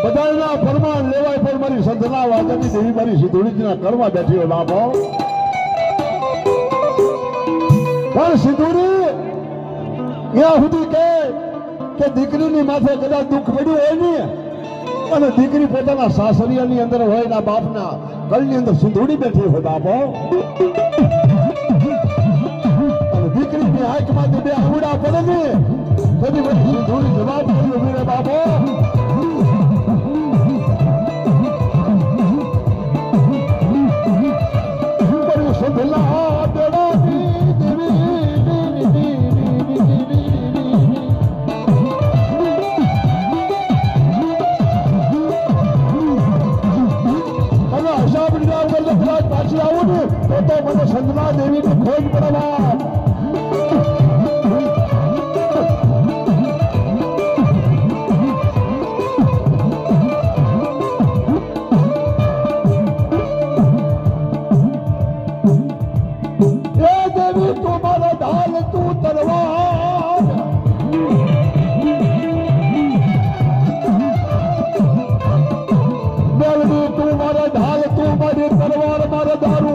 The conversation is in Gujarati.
બધાના ફરમાન લેવાય પણ મારી સંતના વાદની દેવી મારી સિંધુડીના કરવા બેઠી લાભો પણ સિંધુડી ત્યાં સુધી કે દીકરીની માથે કદાચ દુઃખ પડ્યું હોય ને અને દીકરી પોતાના સાસરિયાની અંદર હોય ના બાપના ગળની અંદર સિંધુડી બેઠી હોય બાપો અને દીકરીની આંખમાંથી બે આંગળા પડે ને તેથી બધી સિંધુડી જવાબ કરી ઉભી રે બાપો પાછી આવું ને તો મને સંતના દેવીની ખોજ પડવા તલવાર મારા દારૂ